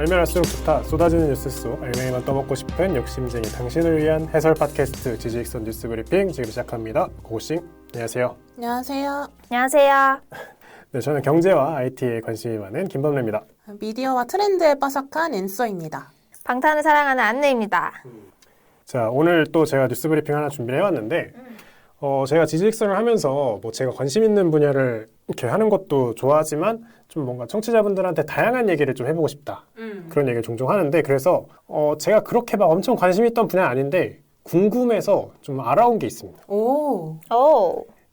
알면 할수록 좋다. 쏟아지는 뉴스 속 알맹이만 떠먹고 싶은 욕심쟁이 당신을 위한 해설 팟캐스트 지지익선 뉴스 브리핑 지금 시작합니다. 고고싱 안녕하세요. 안녕하세요. 안녕하세요. 네, 저는 경제와 IT에 관심이 많은 김범래입니다. 미디어와 트렌드에 빠삭한 앤서입니다. 방탄을 사랑하는 안내입니다. 자, 오늘 또 제가 뉴스 브리핑 하나 준비를 해왔는데 제가 지지익선을 하면서 뭐 제가 관심 있는 분야를 이렇게 하는 것도 좋아하지만 좀 뭔가 청취자분들한테 다양한 얘기를 좀 해보고 싶다. 그런 얘기를 종종 하는데 그래서 제가 그렇게 막 엄청 관심 있던 분야는 아닌데 궁금해서 좀 알아온 게 있습니다. 오.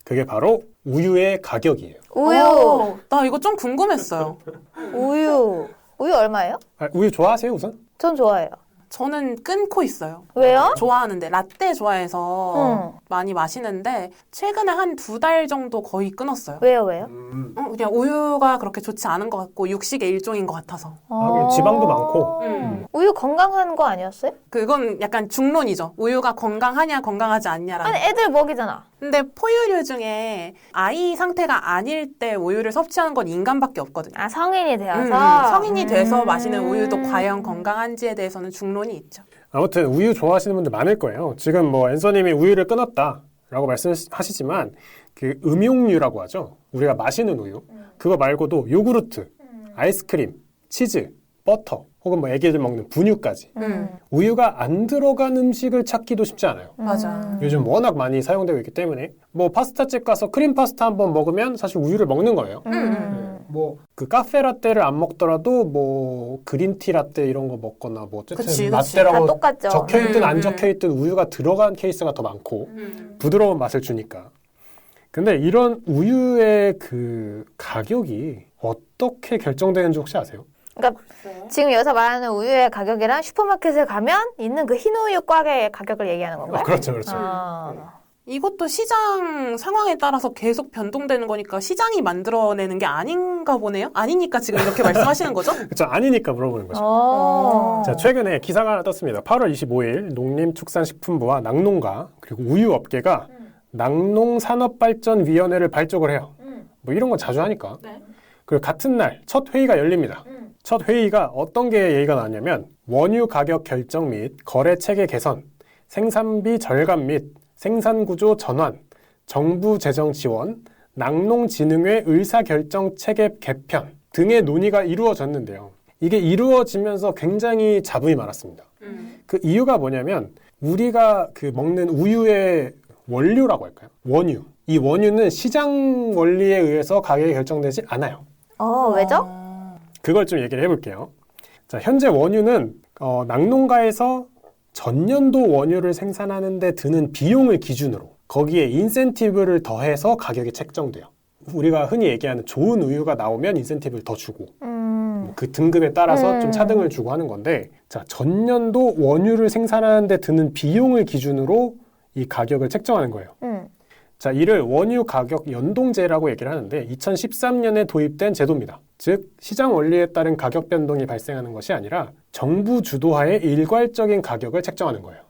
그게 바로 우유의 가격이에요. 우유. 나 이거 좀 궁금했어요. 우유 얼마예요? 우유 좋아하세요 우선? 전 좋아해요. 저는 끊고 있어요. 왜요? 좋아하는데 라떼 좋아해서 많이 마시는데 최근에 한 2달 정도 거의 끊었어요. 왜요? 그냥 우유가 그렇게 좋지 않은 것 같고 육식의 일종인 것 같아서. 하긴 지방도 많고. 우유 건강한 거 아니었어요? 그건 약간 중론이죠. 우유가 건강하냐 건강하지 않냐라는. 아니 애들 먹이잖아. 근데 포유류 중에 아이 상태가 아닐 때 우유를 섭취하는 건 인간밖에 없거든요. 아 성인이 되어서? 성인이 돼서 마시는 우유도 과연 건강한지에 대해서는 중론이 있죠. 아무튼 우유 좋아하시는 분들 많을 거예요. 지금 뭐 앤서님이 우유를 끊었다라고 말씀하시지만 그 음용류라고 하죠. 우리가 마시는 우유. 그거 말고도 요구르트, 아이스크림, 치즈, 버터 혹은 뭐 애기들 먹는 분유까지 우유가 안 들어간 음식을 찾기도 쉽지 않아요. 맞아. 요즘 워낙 많이 사용되고 있기 때문에 뭐 파스타집 가서 크림 파스타 한번 먹으면 사실 우유를 먹는 거예요. 뭐 그 카페 라떼를 안 먹더라도 뭐 그린티 라떼 이런 거 먹거나 뭐 어쨌든 라떼라고 똑같죠. 적혀있든 안 적혀있든 우유가 들어간 케이스가 더 많고 부드러운 맛을 주니까. 근데 이런 우유의 그 가격이 어떻게 결정되는지 혹시 아세요? 그러니까 지금 여기서 말하는 우유의 가격이랑 슈퍼마켓에 가면 있는 그 흰 우유 꽉의 가격을 얘기하는 건가요? 그렇죠. 이것도 시장 상황에 따라서 계속 변동되는 거니까 시장이 만들어내는 게 아닌가 보네요? 아니니까 지금 이렇게 말씀하시는 거죠? 그렇죠. 아니니까 물어보는 거죠. 자, 최근에 기사가 하나 떴습니다. 8월 25일 농림축산식품부와 낙농가 그리고 우유업계가 낙농산업발전위원회를 발족을 해요. 뭐 이런 건 자주 하니까. 네. 그리고 같은 날 첫 회의가 열립니다. 첫 회의가 어떤 게 얘기가 나왔냐면 원유 가격 결정 및 거래 체계 개선, 생산비 절감 및 생산구조 전환, 정부 재정 지원, 낙농진흥회 의사결정 체계 개편 등의 논의가 이루어졌는데요. 이게 이루어지면서 굉장히 잡음이 많았습니다. 그 이유가 뭐냐면 우리가 그 먹는 우유의 원료라고 할까요? 원유. 이 원유는 시장 원리에 의해서 가격이 결정되지 않아요. 왜죠? 그걸 좀 얘기를 해볼게요. 자, 현재 원유는 낙농가에서 전년도 원유를 생산하는 데 드는 비용을 기준으로 거기에 인센티브를 더해서 가격이 책정돼요. 우리가 흔히 얘기하는 좋은 우유가 나오면 인센티브를 더 주고 그 등급에 따라서 좀 차등을 주고 하는 건데 자, 전년도 원유를 생산하는 데 드는 비용을 기준으로 이 가격을 책정하는 거예요. 자, 이를 원유 가격 연동제라고 얘기를 하는데 2013년에 도입된 제도입니다. 즉 시장 원리에 따른 가격 변동이 발생하는 것이 아니라 정부 주도하에 일괄적인 가격을 책정하는 거예요.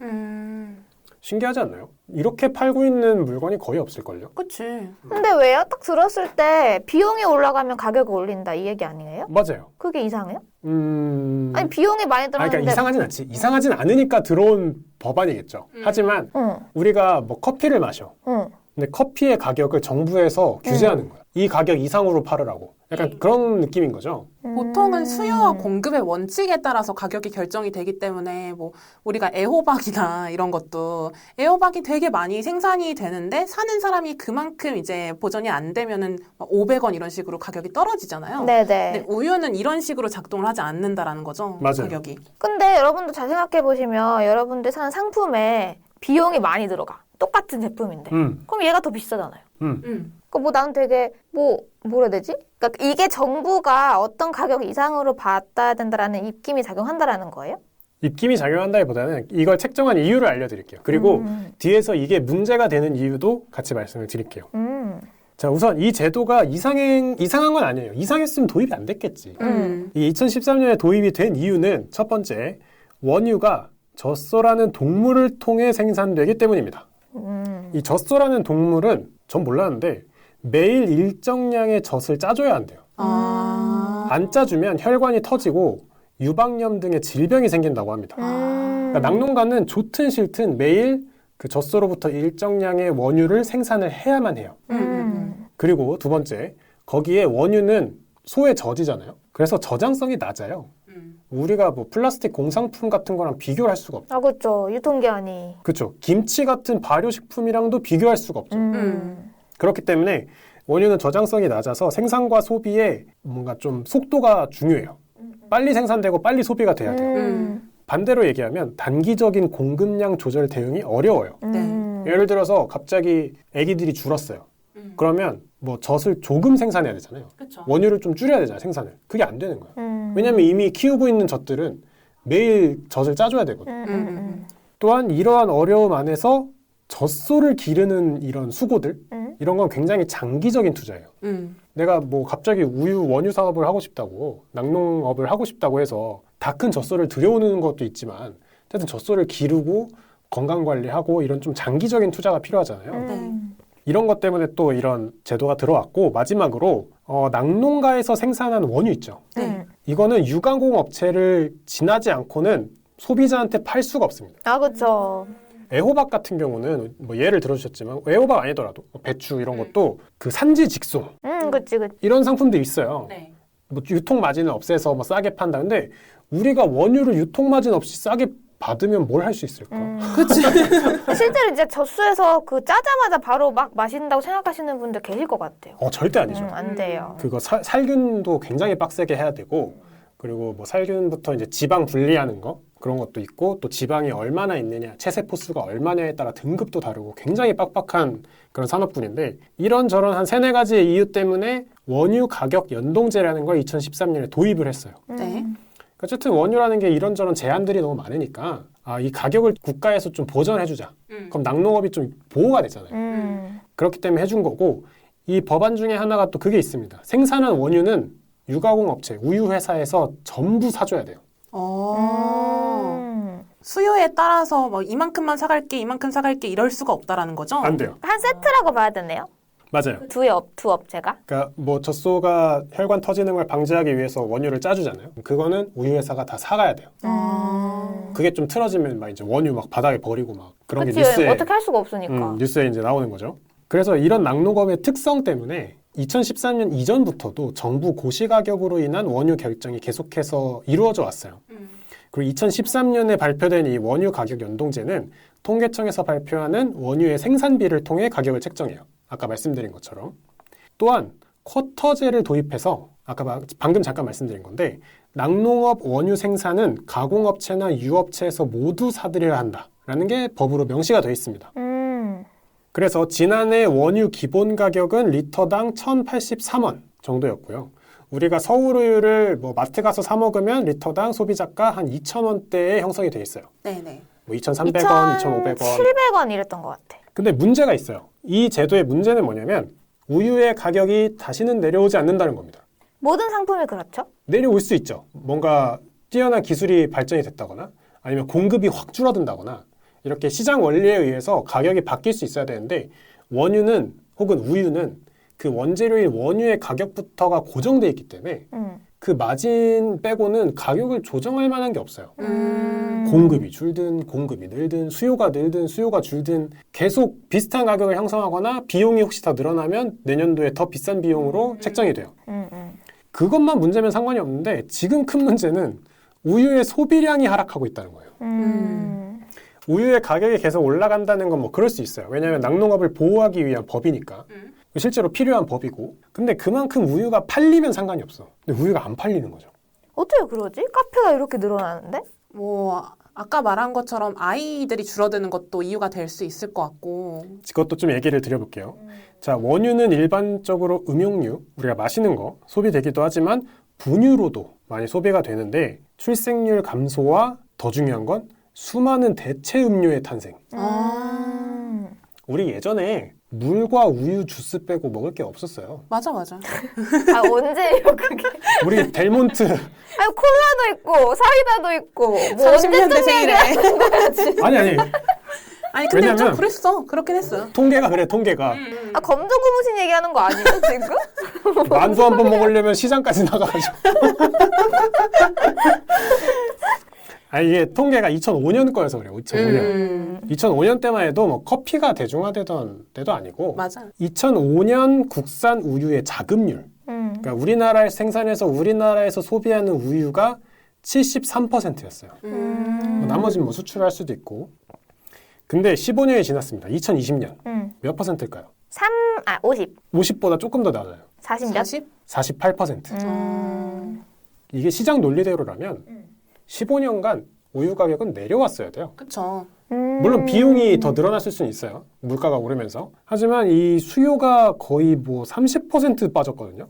신기하지 않나요? 이렇게 팔고 있는 물건이 거의 없을걸요? 그치. 근데 왜요? 딱 들었을 때 비용이 올라가면 가격을 올린다 이 얘기 아니에요? 맞아요. 그게 이상해요? 아니 비용이 많이 들었는데 그러니까 이상하진 않지. 이상하진 않으니까 들어온 법안이겠죠. 하지만 우리가 뭐 커피를 마셔. 근데 커피의 가격을 정부에서 규제하는 거야. 이 가격 이상으로 팔으라고. 약간 그런 느낌인 거죠. 보통은 수요와 공급의 원칙에 따라서 가격이 결정이 되기 때문에 뭐 우리가 애호박이나 이런 것도 애호박이 되게 많이 생산이 되는데 사는 사람이 그만큼 이제 보전이 안 되면은 500원 이런 식으로 가격이 떨어지잖아요. 네네. 근데 우유는 이런 식으로 작동을 하지 않는다라는 거죠. 맞아요. 가격이. 근데 여러분도 잘 생각해 보시면 여러분들 사는 상품에 비용이 많이 들어가. 똑같은 제품인데. 그럼 얘가 더 비싸잖아요. 그러니까 뭐 나는 되게 뭐라 해야 되지? 그러니까 이게 정부가 어떤 가격 이상으로 받아야 된다라는 입김이 작용한다라는 거예요? 입김이 작용한다기보다는 이걸 책정한 이유를 알려드릴게요. 그리고 뒤에서 이게 문제가 되는 이유도 같이 말씀을 드릴게요. 자, 우선 이 제도가 이상한 건 아니에요. 이상했으면 도입이 안 됐겠지. 이 2013년에 도입이 된 이유는 첫 번째, 원유가 젖소라는 동물을 통해 생산되기 때문입니다. 이 젖소라는 동물은 전 몰랐는데 매일 일정량의 젖을 짜줘야 한대요. 안 짜주면 혈관이 터지고 유방염 등의 질병이 생긴다고 합니다. 그러니까 낙농가는 좋든 싫든 매일 그 젖소로부터 일정량의 원유를 생산을 해야만 해요. 그리고 두 번째, 거기에 원유는 소의 젖이잖아요. 그래서 저장성이 낮아요. 우리가 뭐 플라스틱 공산품 같은 거랑 비교를 할 수가 없죠. 아, 그렇죠. 유통기한이. 그렇죠. 김치 같은 발효식품이랑도 비교할 수가 없죠. 그렇기 때문에 원유는 저장성이 낮아서 생산과 소비에 뭔가 좀 속도가 중요해요. 빨리 생산되고 빨리 소비가 돼야 돼요. 반대로 얘기하면 단기적인 공급량 조절 대응이 어려워요. 예를 들어서 갑자기 아기들이 줄었어요. 그러면 뭐 젖을 조금 생산해야 되잖아요. 그쵸. 원유를 좀 줄여야 되잖아요, 생산을. 그게 안 되는 거예요. 왜냐하면 이미 키우고 있는 젖들은 매일 젖을 짜줘야 되거든요. 또한 이러한 어려움 안에서 젖소를 기르는 이런 수고들, 이런 건 굉장히 장기적인 투자예요. 내가 뭐 갑자기 우유 원유 사업을 하고 싶다고, 낙농업을 하고 싶다고 해서 다 큰 젖소를 들여오는 것도 있지만 어쨌든 젖소를 기르고 건강관리하고 이런 좀 장기적인 투자가 필요하잖아요. 이런 것 때문에 또 이런 제도가 들어왔고, 마지막으로 낙농가에서 생산한 원유 있죠. 이거는 유가공 업체를 지나지 않고는 소비자한테 팔 수가 없습니다. 아, 그렇죠. 애호박 같은 경우는 뭐 예를 들어주셨지만 애호박 아니더라도 배추 이런 것도 그 산지 직송 그치. 이런 상품들이 있어요. 네. 뭐 유통 마진을 없애서 뭐 싸게 판다. 근데 우리가 원유를 유통 마진 없이 싸게 받으면 뭘 할 수 있을까? 그치. 실제로 이제 젖소에서 그 짜자마자 바로 막 마신다고 생각하시는 분들 계실 것 같아요. 절대 아니죠. 안 돼요. 그거 살균도 굉장히 빡세게 해야 되고, 그리고 뭐 살균부터 이제 지방 분리하는 거 그런 것도 있고, 또 지방이 얼마나 있느냐, 체세포 수가 얼마냐에 따라 등급도 다르고 굉장히 빡빡한 그런 산업군인데, 이런저런 한 3-4가지의 이유 때문에 원유 가격 연동제라는 걸 2013년에 도입을 했어요. 네. 어쨌든 원유라는 게 이런저런 제한들이 너무 많으니까 이 가격을 국가에서 좀 보전해주자. 그럼 낙농업이 좀 보호가 되잖아요. 그렇기 때문에 해준 거고, 이 법안 중에 하나가 또 그게 있습니다. 생산한 원유는 유가공 업체, 우유 회사에서 전부 사줘야 돼요. 수요에 따라서 뭐 이만큼만 사갈게, 이만큼 사갈게 이럴 수가 없다라는 거죠? 안 돼요. 한 세트라고 봐야 되네요. 맞아요. 두 업체가. 그러니까 뭐 젖소가 혈관 터지는 걸 방지하기 위해서 원유를 짜주잖아요. 그거는 우유 회사가 다 사가야 돼요. 그게 좀 틀어지면 막 이제 원유 막 바닥에 버리고 막 그런 그치, 게 뉴스에 어떻게 할 수가 없으니까. 뉴스에 이제 나오는 거죠. 그래서 이런 낙농업의 특성 때문에 2013년 이전부터도 정부 고시 가격으로 인한 원유 결정이 계속해서 이루어져 왔어요. 그리고 2013년에 발표된 이 원유 가격 연동제는 통계청에서 발표하는 원유의 생산비를 통해 가격을 책정해요. 아까 말씀드린 것처럼. 또한 쿼터제를 도입해서 아까 방금 잠깐 말씀드린 건데, 낙농업 원유 생산은 가공업체나 유업체에서 모두 사들여야 한다라는 게 법으로 명시가 되어 있습니다. 그래서 지난해 원유 기본 가격은 리터당 1,083원 정도였고요. 우리가 서울우유를 뭐 마트 가서 사 먹으면 리터당 소비자가 한 2,000원대에 형성이 되어 있어요. 네네. 뭐 2,300원, 2,500원. 2,700원 이랬던 것 같아. 근데 문제가 있어요. 이 제도의 문제는 뭐냐면 우유의 가격이 다시는 내려오지 않는다는 겁니다. 모든 상품이 그렇죠? 내려올 수 있죠. 뭔가 뛰어난 기술이 발전이 됐다거나 아니면 공급이 확 줄어든다거나 이렇게 시장 원리에 의해서 가격이 바뀔 수 있어야 되는데, 원유는 혹은 우유는 그 원재료인 원유의 가격부터가 고정돼 있기 때문에 그 마진 빼고는 가격을 조정할 만한 게 없어요. 공급이 줄든 공급이 늘든 수요가 늘든 수요가 줄든 계속 비슷한 가격을 형성하거나 비용이 혹시 더 늘어나면 내년도에 더 비싼 비용으로 책정이 돼요. 그것만 문제면 상관이 없는데, 지금 큰 문제는 우유의 소비량이 하락하고 있다는 거예요. 우유의 가격이 계속 올라간다는 건 뭐 그럴 수 있어요. 왜냐하면 낙농업을 보호하기 위한 법이니까. 실제로 필요한 법이고. 근데 그만큼 우유가 팔리면 상관이 없어. 근데 우유가 안 팔리는 거죠. 어떻게 그러지? 카페가 이렇게 늘어나는데? 뭐 아까 말한 것처럼 아이들이 줄어드는 것도 이유가 될 수 있을 것 같고. 그것도 좀 얘기를 드려볼게요. 자, 원유는 일반적으로 음용류, 우리가 마시는 거 소비되기도 하지만 분유로도 많이 소비가 되는데, 출생률 감소와 더 중요한 건 수많은 대체 음료의 탄생. 우리 예전에 물과 우유 주스 빼고 먹을 게 없었어요. 맞아. 아, 언제예요, 그게? 우리 델몬트. 아니, 콜라도 있고, 사이다도 있고, 뭐 30년대 생일에. 아니. 아니 근데 좀 왜냐면 그랬어. 그렇긴 했어요. 통계가 그래, 통계가. 아, 검정 고무신 얘기하는 거 아니에요, 지금? 만두 한 번 먹으려면 시장까지 나가가지고. 이게 통계가 2005년 거여서 그래요. 2005년. 2005년 때만 해도 뭐 커피가 대중화되던 때도 아니고 맞아. 2005년 국산 우유의 자급률. 그러니까 우리나라에서 생산해서 우리나라에서 소비하는 우유가 73%였어요. 나머지는 뭐 수출할 수도 있고. 근데 15년이 지났습니다. 2020년. 몇 퍼센트일까요? 50. 50보다 조금 더 낮아요. 40 몇? 48%. 이게 시장 논리대로라면 15년간 우유 가격은 내려왔어야 돼요. 그쵸. 물론 비용이 더 늘어났을 수는 있어요. 물가가 오르면서. 하지만 이 수요가 거의 뭐 30% 빠졌거든요.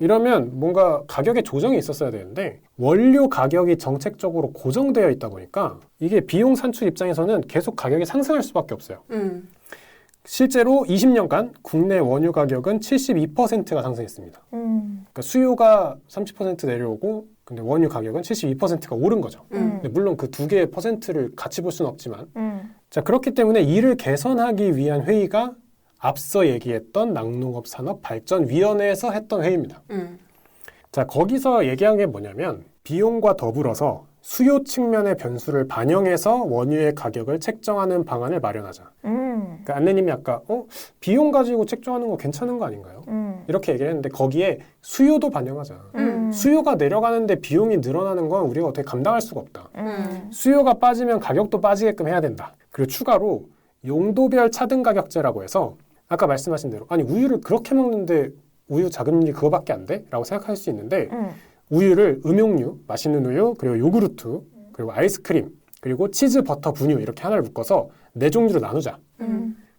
이러면 뭔가 가격의 조정이 있었어야 되는데 원료 가격이 정책적으로 고정되어 있다 보니까 이게 비용 산출 입장에서는 계속 가격이 상승할 수밖에 없어요. 실제로 20년간 국내 원유 가격은 72%가 상승했습니다. 그러니까 수요가 30% 내려오고 근데 원유 가격은 72%가 오른 거죠. 근데 물론 그 두 개의 퍼센트를 같이 볼 수는 없지만 자 그렇기 때문에 이를 개선하기 위한 회의가 앞서 얘기했던 낙농업산업발전위원회에서 했던 회의입니다. 자 거기서 얘기한 게 뭐냐면 비용과 더불어서 수요 측면의 변수를 반영해서 원유의 가격을 책정하는 방안을 마련하자. 그러니까 안내님이 아까 비용 가지고 책정하는 거 괜찮은 거 아닌가요? 이렇게 얘기를 했는데 거기에 수요도 반영하자. 수요가 내려가는데 비용이 늘어나는 건 우리가 어떻게 감당할 수가 없다. 수요가 빠지면 가격도 빠지게끔 해야 된다. 그리고 추가로 용도별 차등 가격제라고 해서 아까 말씀하신 대로 아니 우유를 그렇게 먹는데 우유 자급률이 그거밖에 안 돼? 라고 생각할 수 있는데 우유를 음용류, 맛있는 우유, 그리고 요구르트, 그리고 아이스크림, 그리고 치즈, 버터, 분유 이렇게 하나를 묶어서 4종류로 나누자.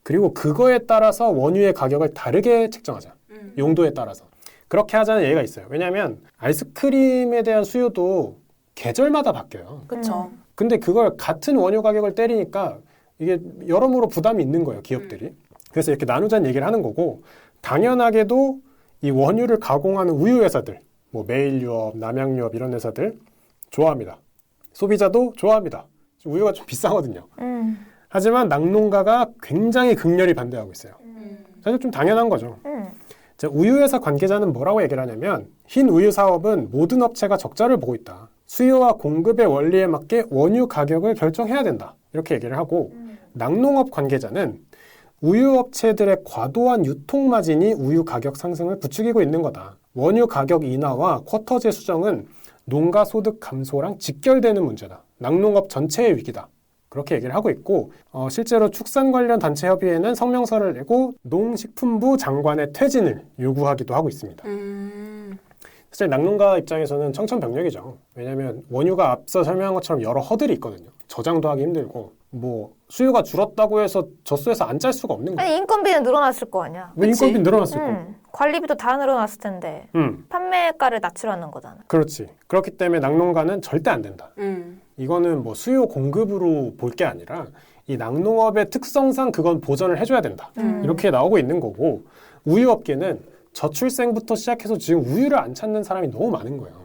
그리고 그거에 따라서 원유의 가격을 다르게 책정하자. 용도에 따라서. 그렇게 하자는 얘기가 있어요. 왜냐하면 아이스크림에 대한 수요도 계절마다 바뀌어요. 그쵸. 근데 그걸 같은 원유 가격을 때리니까 이게 여러모로 부담이 있는 거예요, 기업들이. 그래서 이렇게 나누자는 얘기를 하는 거고 당연하게도 이 원유를 가공하는 우유 회사들 뭐 메일유업, 남양유업 이런 회사들 좋아합니다. 소비자도 좋아합니다. 우유가 좀 비싸거든요. 하지만 낙농가가 굉장히 극렬히 반대하고 있어요. 사실 좀 당연한 거죠. 자, 우유회사 관계자는 뭐라고 얘기를 하냐면 흰 우유 사업은 모든 업체가 적자를 보고 있다. 수요와 공급의 원리에 맞게 원유 가격을 결정해야 된다. 이렇게 얘기를 하고 낙농업 관계자는 우유 업체들의 과도한 유통 마진이 우유 가격 상승을 부추기고 있는 거다. 원유 가격 인하와 쿼터제 수정은 농가 소득 감소랑 직결되는 문제다. 낙농업 전체의 위기다. 그렇게 얘기를 하고 있고 실제로 축산 관련 단체 협의회는 성명서를 내고 농식품부 장관의 퇴진을 요구하기도 하고 있습니다. 사실 낙농가 입장에서는 청천벽력이죠. 왜냐하면 원유가 앞서 설명한 것처럼 여러 허들이 있거든요. 저장도 하기 힘들고 뭐 수요가 줄었다고 해서 젖소에서 안 짤 수가 없는 거예요. 아니 인건비는 늘어났을 거 아니야. 왜 인건비 늘어났을 거? 관리비도 다 늘어났을 텐데 판매가를 낮추라는 거잖아. 그렇지. 그렇기 때문에 낙농가는 절대 안 된다. 이거는 뭐 수요 공급으로 볼 게 아니라 이 낙농업의 특성상 그건 보전을 해줘야 된다. 이렇게 나오고 있는 거고 우유업계는 저출생부터 시작해서 지금 우유를 안 찾는 사람이 너무 많은 거예요.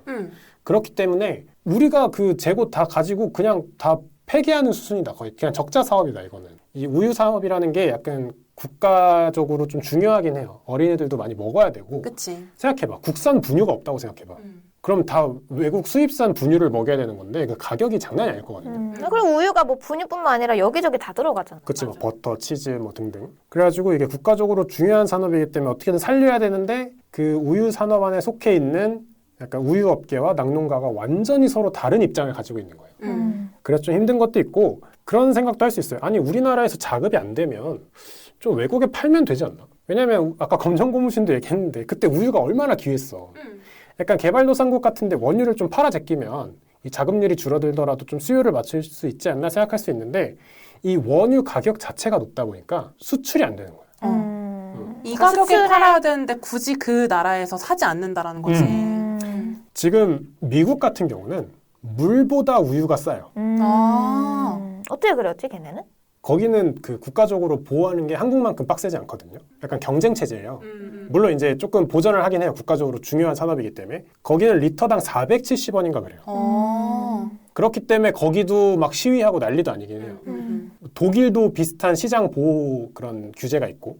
그렇기 때문에 우리가 그 재고 다 가지고 그냥 다 폐기하는 수순이다. 거의 그냥 적자 사업이다. 이거는. 이 우유 사업이라는 게 약간 국가적으로 좀 중요하긴 해요. 어린애들도 많이 먹어야 되고. 그치. 생각해봐. 국산 분유가 없다고 생각해봐. 그럼 다 외국 수입산 분유를 먹여야 되는 건데 그 가격이 장난이 아닐 거거든요. 그리고 우유가 뭐 분유뿐만 아니라 여기저기 다 들어가잖아. 그치, 뭐 버터, 치즈 뭐 등등. 그래가지고 이게 국가적으로 중요한 산업이기 때문에 어떻게든 살려야 되는데 그 우유 산업 안에 속해 있는 약간 우유 업계와 낙농가가 완전히 서로 다른 입장을 가지고 있는 거예요. 그래서 좀 힘든 것도 있고 그런 생각도 할 수 있어요. 아니 우리나라에서 자급이 안 되면 좀 외국에 팔면 되지 않나? 왜냐면 아까 검정고무신도 얘기했는데 그때 우유가 얼마나 귀했어. 약간 개발도상국 같은데 원유를 좀 팔아 제끼면 이 자급률이 줄어들더라도 좀 수요를 맞출 수 있지 않나 생각할 수 있는데 이 원유 가격 자체가 높다 보니까 수출이 안 되는 거예요. 이 가격에 팔아야 되는데 굳이 그 나라에서 사지 않는다라는 거지. 지금 미국 같은 경우는 물보다 우유가 싸요. 어떻게 그랬지 걔네는? 거기는 그 국가적으로 보호하는 게 한국만큼 빡세지 않거든요. 약간 경쟁 체제예요. 물론 이제 조금 보전을 하긴 해요. 국가적으로 중요한 산업이기 때문에. 거기는 리터당 470원인가 그래요. 그렇기 때문에 거기도 막 시위하고 난리도 아니긴 해요. 독일도 비슷한 시장 보호 그런 규제가 있고.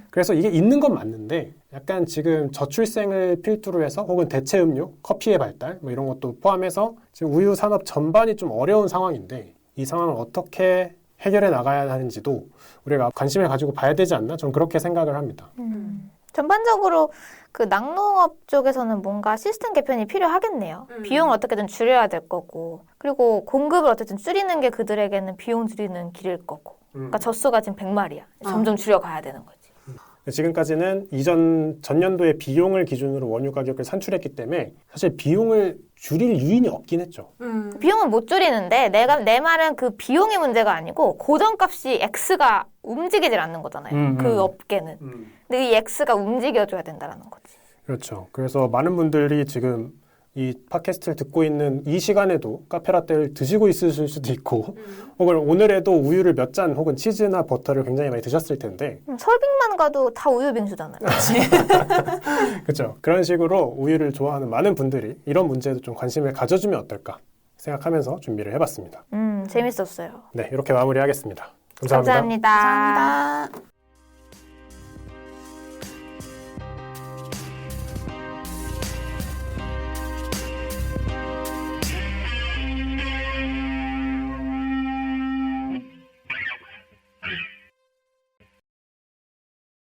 그래서 이게 있는 건 맞는데 약간 지금 저출생을 필두로 해서 혹은 대체 음료, 커피의 발달 뭐 이런 것도 포함해서 지금 우유 산업 전반이 좀 어려운 상황인데 이 상황을 어떻게 해결해 나가야 하는지도 우리가 관심을 가지고 봐야 되지 않나? 저는 그렇게 생각을 합니다. 전반적으로 그 낙농업 쪽에서는 뭔가 시스템 개편이 필요하겠네요. 비용을 어떻게든 줄여야 될 거고, 그리고 공급을 어쨌든 줄이는 게 그들에게는 비용 줄이는 길일 거고. 그러니까 젖소가 지금 100마리야. 점점 줄여가야 되는 거지. 지금까지는 전년도의 비용을 기준으로 원유 가격을 산출했기 때문에 사실 비용을 줄일 요인이 없긴 했죠. 비용은 못 줄이는데 내 말은 그 비용의 문제가 아니고 고정값이 X가 움직이질 않는 거잖아요. 그 업계는. 근데 이 X가 움직여줘야 된다는 거지. 그렇죠. 그래서 많은 분들이 지금 이 팟캐스트를 듣고 있는 이 시간에도 카페라떼를 드시고 있으실 수도 있고 혹은 오늘에도 우유를 몇 잔 혹은 치즈나 버터를 굉장히 많이 드셨을 텐데 설빙만 가도 다 우유 빙수잖아요. 그렇죠. 그런 식으로 우유를 좋아하는 많은 분들이 이런 문제에도 좀 관심을 가져주면 어떨까 생각하면서 준비를 해봤습니다. 재밌었어요. 네, 이렇게 마무리하겠습니다. 감사합니다. 감사합니다. 감사합니다.